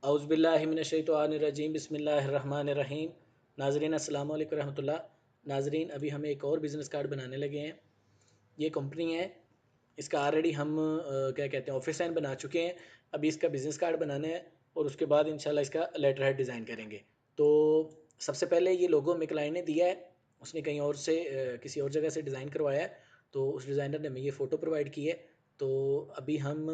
औज़ुबिल्लाहिमिनश्शैतानिर्रजीम बिस्मिल्लाहिर्रहमानिर्रहीम। नाज़रीन अस्सलाम वालेकुम रहमतुल्लाह। नाज़रीन, अभी हम एक और बिज़नेस कार्ड बनाने लगे हैं। ये कंपनी है, इसका ऑलरेडी हम क्या कहते हैं ऑफिस साइन बना चुके हैं। अभी इसका बिज़नेस कार्ड बनाना है और उसके बाद इंशाल्लाह इसका लेटर हेड डिज़ाइन करेंगे। तो सबसे पहले ये लोगो मिकलाइन ने दिया है, उसने कहीं और से किसी और जगह से डिज़ाइन करवाया है, तो उस डिज़ाइनर ने हमें ये फ़ोटो प्रोवाइड की है। तो अभी हम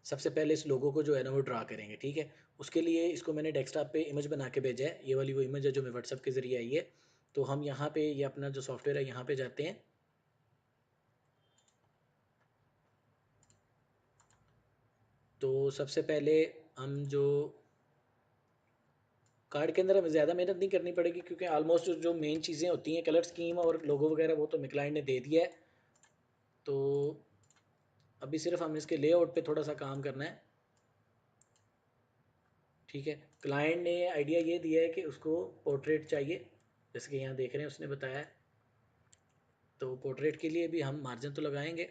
सबसे पहले इस लोगो को जो है ना वो ड्रा करेंगे, ठीक है। उसके लिए इसको मैंने डेस्कटॉप पे इमेज बना के भेजा है, ये वाली वो इमेज है जो मैं व्हाट्सअप के ज़रिए आई है। तो हम यहाँ पे ये अपना जो सॉफ्टवेयर है यहाँ पे जाते हैं। तो सबसे पहले हम जो कार्ड के अंदर हमें ज़्यादा मेहनत नहीं करनी पड़ेगी, क्योंकि ऑलमोस्ट जो मेन चीज़ें होती हैं कलर स्कीम और लोगो वगैरह वो तो मिकलाइन ने दे दिया है। तो अभी सिर्फ हम इसके लेआउट पे थोड़ा सा काम करना है, ठीक है। क्लाइंट ने आइडिया ये दिया है कि उसको पोर्ट्रेट चाहिए, जैसे कि यहाँ देख रहे हैं उसने बताया है। तो पोर्ट्रेट के लिए भी हम मार्जिन तो लगाएंगे,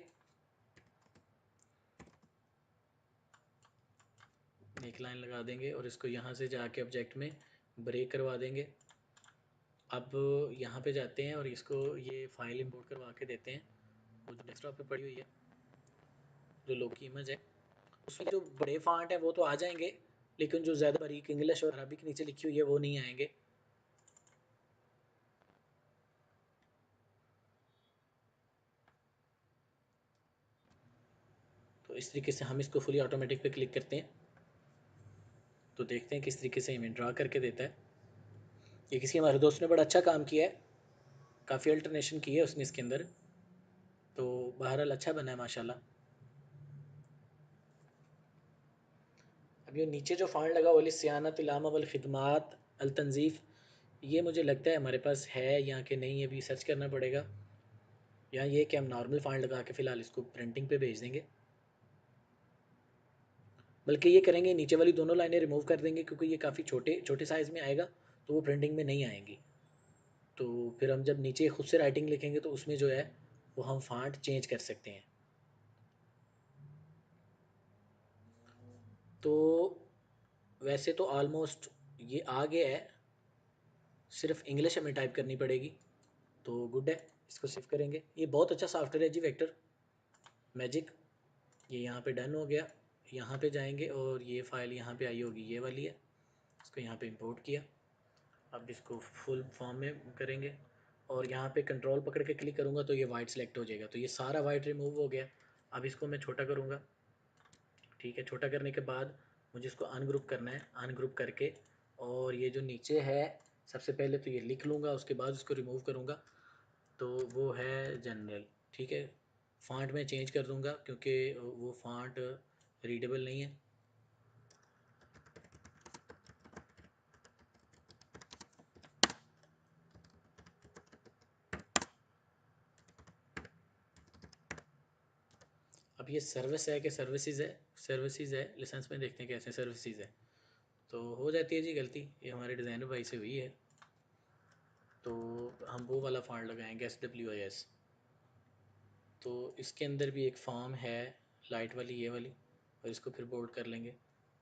एक लाइन लगा देंगे और इसको यहाँ से जाके ऑब्जेक्ट में ब्रेक करवा देंगे। अब यहाँ पे जाते हैं और इसको ये फ़ाइल इंपोर्ट करवा के देते हैं, वो जो डेस्कटॉप पे पड़ी हुई है जो लोग की इमेज है। उसमें जो बड़े फ़ॉन्ट हैं वो तो आ जाएंगे, लेकिन जो ज़्यादा बारीक इंग्लिश और अरबी के नीचे लिखी हुई है वो नहीं आएंगे। तो इस तरीके से हम इसको फुली ऑटोमेटिक पे क्लिक करते हैं, तो देखते हैं किस तरीके से हमें ड्रा करके देता है। ये किसी हमारे दोस्त ने बड़ा अच्छा काम किया है, काफ़ी अल्टरनेशन की है उसने इसके अंदर, तो बहरहाल अच्छा बना है माशाल्लाह। अब ये नीचे जो फ़ॉन्ट लगा वली सियानत इलामा वल खिदमात अल तंज़ीफ़, ये मुझे लगता है हमारे पास है या कि नहीं, अभी सर्च करना पड़ेगा। या ये कि हम नॉर्मल फ़ॉन्ट लगा के फ़िलहाल इसको प्रिंटिंग पे भेज देंगे। बल्कि ये करेंगे, नीचे वाली दोनों लाइनें रिमूव कर देंगे, क्योंकि ये काफ़ी छोटे छोटे साइज़ में आएगा, तो वो प्रिंटिंग में नहीं आएंगी। तो फिर हम जब नीचे खुद से राइटिंग लिखेंगे तो उसमें जो है वो हम फ़ॉन्ट चेंज कर सकते हैं। तो वैसे तो ऑलमोस्ट ये आ गया है, सिर्फ इंग्लिश हमें टाइप करनी पड़ेगी। तो गुड है, इसको सेव करेंगे। ये बहुत अच्छा सॉफ्टवेयर है जी, वेक्टर मैजिक। ये यहाँ पे डन हो गया, यहाँ पे जाएंगे और ये फ़ाइल यहाँ पे आई होगी, ये वाली है। इसको यहाँ पे इंपोर्ट किया। अब इसको फुल फॉर्म में करेंगे और यहाँ पे कंट्रोल पकड़ के क्लिक करूँगा तो ये वाइट सेलेक्ट हो जाएगा, तो ये सारा वाइट रिमूव हो गया। अब इसको मैं छोटा करूँगा, ठीक है। छोटा करने के बाद मुझे इसको अनग्रुप करना है, अनग्रुप करके और ये जो नीचे है सबसे पहले तो ये लिख लूँगा, उसके बाद उसको रिमूव करूँगा। तो वो है जनरल, ठीक है। फ़ॉन्ट में चेंज कर दूँगा क्योंकि वो फ़ॉन्ट रीडेबल नहीं है। अब ये सर्विस है कि सर्विसेज है, सर्विसेज है, लाइसेंस में देखते हैं कैसे सर्विसेज है। तो हो जाती है जी गलती, ये हमारे डिज़ाइनर भाई से हुई है। तो हम वो वाला फ़ॉन्ट लगाएंगे SWIS। तो इसके अंदर भी एक फॉर्म है लाइट वाली, ये वाली, और इसको फिर बोल्ड कर लेंगे।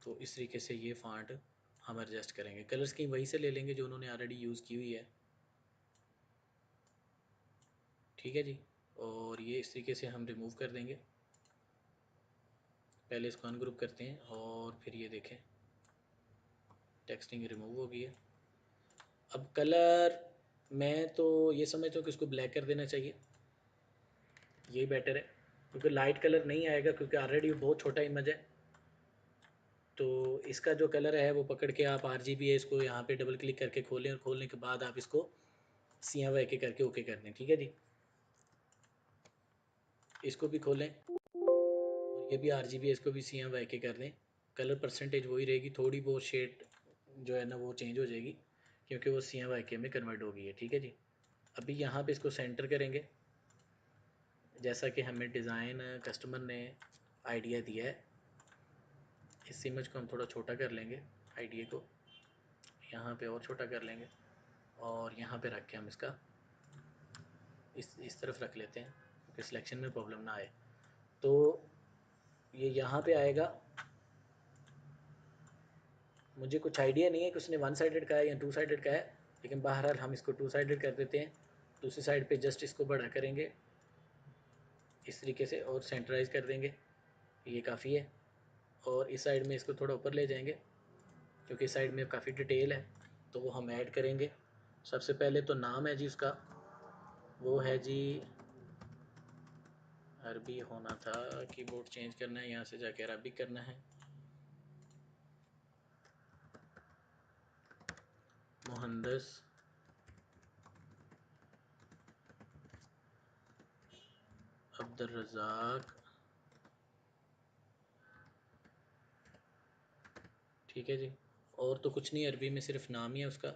तो इस तरीके से ये फ़ॉन्ट हम एडजस्ट करेंगे। कलर स्कीम वहीं से ले लेंगे जो उन्होंने ऑलरेडी यूज़ की हुई है, ठीक है जी। और ये इस तरीके से हम रिमूव कर देंगे। पहले इसको अनग्रुप करते हैं और फिर ये देखें टेक्सटिंग रिमूव हो गई है। अब कलर, मैं तो ये समझता हूँ कि इसको ब्लैक कर देना चाहिए, यही बेटर है, क्योंकि लाइट कलर नहीं आएगा, क्योंकि ऑलरेडी बहुत छोटा इमेज है। तो इसका जो कलर है वो पकड़ के आप RGB है, इसको यहाँ पे डबल क्लिक करके खोलें और खोलने के बाद आप इसको CMYK करके ओके कर दें, ठीक है जी। इसको भी खोलें और ये भी RGB है, इसको भी CMYK कर दें। कलर परसेंटेज वही रहेगी, थोड़ी बहुत शेड जो है ना वो चेंज हो जाएगी, क्योंकि वो CMYK में कन्वर्ट हो गई है, ठीक है जी। अभी यहाँ पे इसको सेंटर करेंगे, जैसा कि हमें डिज़ाइन कस्टमर ने आइडिया दिया है। इस इमेज को हम थोड़ा छोटा कर लेंगे, आइडिया को यहाँ पे और छोटा कर लेंगे और यहाँ पे रख के हम इसका इस तरफ रख लेते हैं, क्योंकि सिलेक्शन में प्रॉब्लम ना आए। तो ये यहाँ पे आएगा मुझे कुछ आइडिया नहीं है कि उसने वन साइडेड का है या टू साइडेड का है, लेकिन बहरहाल हम इसको टू साइडेड कर देते हैं। दूसरी साइड पे जस्ट इसको बड़ा करेंगे इस तरीके से और सेंटराइज कर देंगे, ये काफ़ी है। और इस साइड में इसको थोड़ा ऊपर ले जाएंगे क्योंकि इस साइड में काफ़ी डिटेल है, तो वो हम ऐड करेंगे। सबसे पहले तो नाम है जी उसका, वो है जी, अरबी होना था, कीबोर्ड चेंज करना है, यहाँ से जाके अरबिक करना है। मुहंदस अब्दुल रज़ाक, ठीक है जी। और तो कुछ नहीं, अरबी में सिर्फ नाम ही है उसका।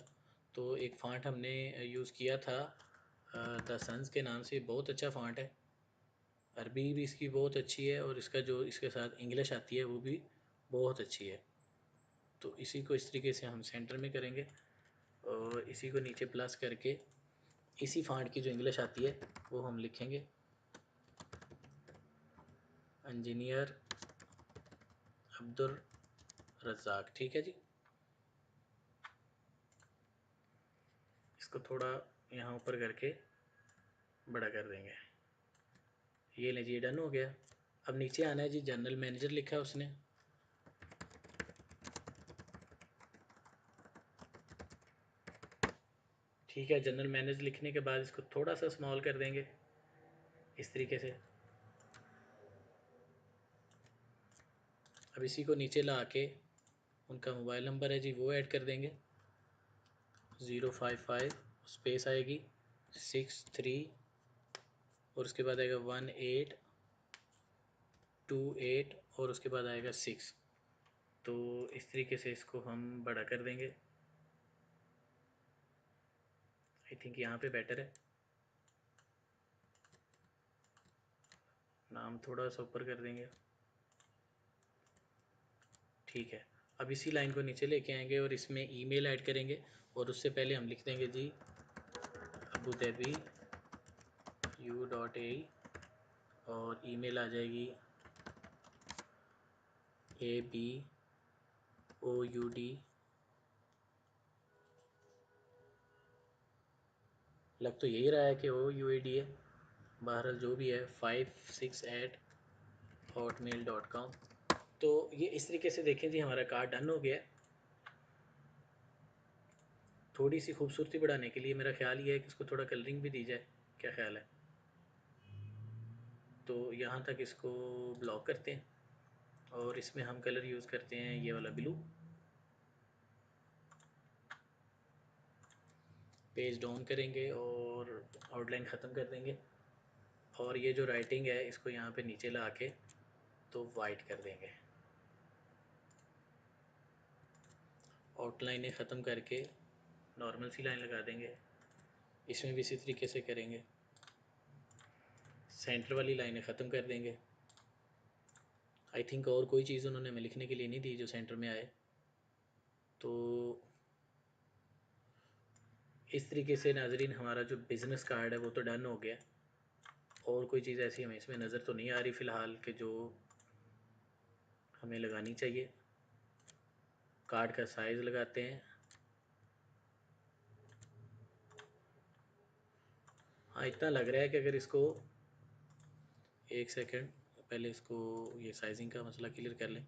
तो एक फ़ॉन्ट हमने यूज़ किया था द सन्स के नाम से, बहुत अच्छा फ़ॉन्ट है। अरबी भी इसकी बहुत अच्छी है और इसका जो इसके साथ इंग्लिश आती है वो भी बहुत अच्छी है। तो इसी को इस तरीके से हम सेंटर में करेंगे और इसी को नीचे प्लस करके इसी फ़ॉन्ट की जो इंग्लिश आती है वो हम लिखेंगे, इंजीनियर अब्दुल रज़ाक, ठीक है जी। इसको थोड़ा यहाँ ऊपर करके बड़ा कर देंगे, ये लीजिए डन हो गया। अब नीचे आना है जी, जनरल मैनेजर लिखा है उसने, ठीक है। जनरल मैनेजर लिखने के बाद इसको थोड़ा सा स्मॉल कर देंगे इस तरीके से। अब इसी को नीचे ला के उनका मोबाइल नंबर है जी वो ऐड कर देंगे, 055 स्पेस आएगी 63 और उसके बाद आएगा 1828 और उसके बाद आएगा 6। तो इस तरीके से इसको हम बड़ा कर देंगे। आई थिंक यहाँ पे बेटर है, नाम थोड़ा सा ऊपर कर देंगे, ठीक है। अब इसी लाइन को नीचे लेके आएंगे और इसमें ईमेल ऐड करेंगे और उससे पहले हम लिख देंगे जी अबू धाबी u.a और ईमेल आ जाएगी ABOUD, लग तो यही रहा है कि OUAD है, बहरहाल जो भी है 56@hotmail.com। तो ये इस तरीके से देखें जी हमारा कार्ड डन हो गया। थोड़ी सी खूबसूरती बढ़ाने के लिए मेरा ख्याल ये है कि इसको थोड़ा कलरिंग भी दी जाए, क्या ख्याल है? तो यहाँ तक इसको ब्लॉक करते हैं और इसमें हम कलर यूज़ करते हैं ये वाला ब्लू। पेज डाउन करेंगे और आउटलाइन ख़त्म कर देंगे और ये जो राइटिंग है इसको यहाँ पे नीचे ला के तो वाइट कर देंगे। आउटलाइनें ख़त्म करके नॉर्मल सी लाइन लगा देंगे, इसमें भी इसी तरीके से करेंगे। सेंटर वाली लाइनें ख़त्म कर देंगे। आई थिंक और कोई चीज़ उन्होंने हमें लिखने के लिए नहीं दी जो सेंटर में आए। तो इस तरीके से नाजरीन हमारा जो बिज़नेस कार्ड है वो तो डन हो गया। और कोई चीज़ ऐसी हमें इसमें नज़र तो नहीं आ रही फ़िलहाल कि जो हमें लगानी चाहिए। कार्ड का साइज़ लगाते हैं, हाँ इतना लग रहा है कि अगर इसको एक सेकंड पहले इसको ये साइजिंग का मसला क्लियर कर लें।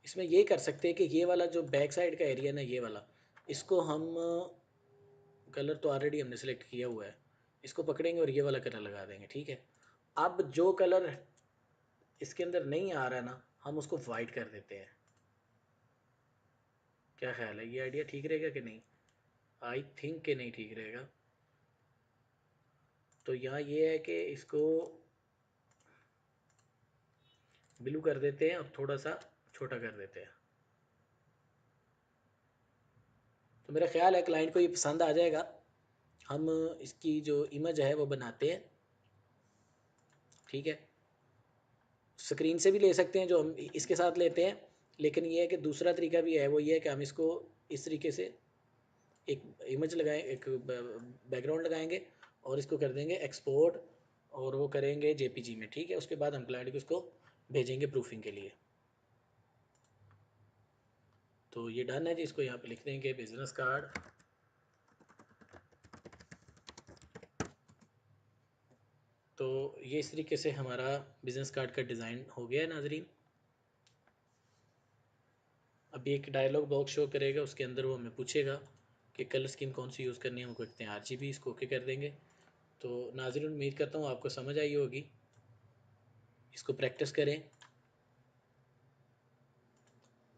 इसमें ये कर सकते हैं कि ये वाला जो बैक साइड का एरिया ना, ये वाला, इसको हम कलर तो ऑलरेडी हमने सेलेक्ट किया हुआ है, इसको पकड़ेंगे और ये वाला कलर लगा देंगे, ठीक है। अब जो कलर इसके अंदर नहीं आ रहा ना, हम उसको वाइट कर देते हैं। क्या ख्याल है, ये आइडिया ठीक रहेगा कि नहीं? आई थिंक कि नहीं ठीक रहेगा। तो यहाँ ये है कि इसको ब्लू कर देते हैं और थोड़ा सा छोटा कर देते हैं। तो मेरा ख्याल है क्लाइंट को ये पसंद आ जाएगा। हम इसकी जो इमेज है वो बनाते हैं, ठीक है। स्क्रीन से भी ले सकते हैं जो हम इसके साथ लेते हैं, लेकिन ये है कि दूसरा तरीका भी है, वो ये है कि हम इसको इस तरीके से एक इमेज लगाएं, एक बैकग्राउंड लगाएंगे और इसको कर देंगे एक्सपोर्ट और वो करेंगे जेपीजी में, ठीक है। उसके बाद हम क्लाइंट को उसको भेजेंगे प्रूफिंग के लिए। तो ये डन है जी, इसको यहाँ पे लिख देंगे बिजनेस कार्ड। तो ये इस तरीके से हमारा बिजनेस कार्ड का डिज़ाइन हो गया है नाजरीन। अभी एक डायलॉग बॉक्स शो करेगा, उसके अंदर वो हमें पूछेगा कि कलर स्कीम कौन सी यूज़ करनी है। हम करते हैं RGB, इसको ओके कर देंगे। तो नाज़रीन उम्मीद करता हूँ आपको समझ आई होगी, इसको प्रैक्टिस करें,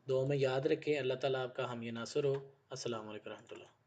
दुआ में याद रखें। अल्लाह ताला आपका हामी नासर हो। अस्सलाम वालेकुम रहमतुल्लाह।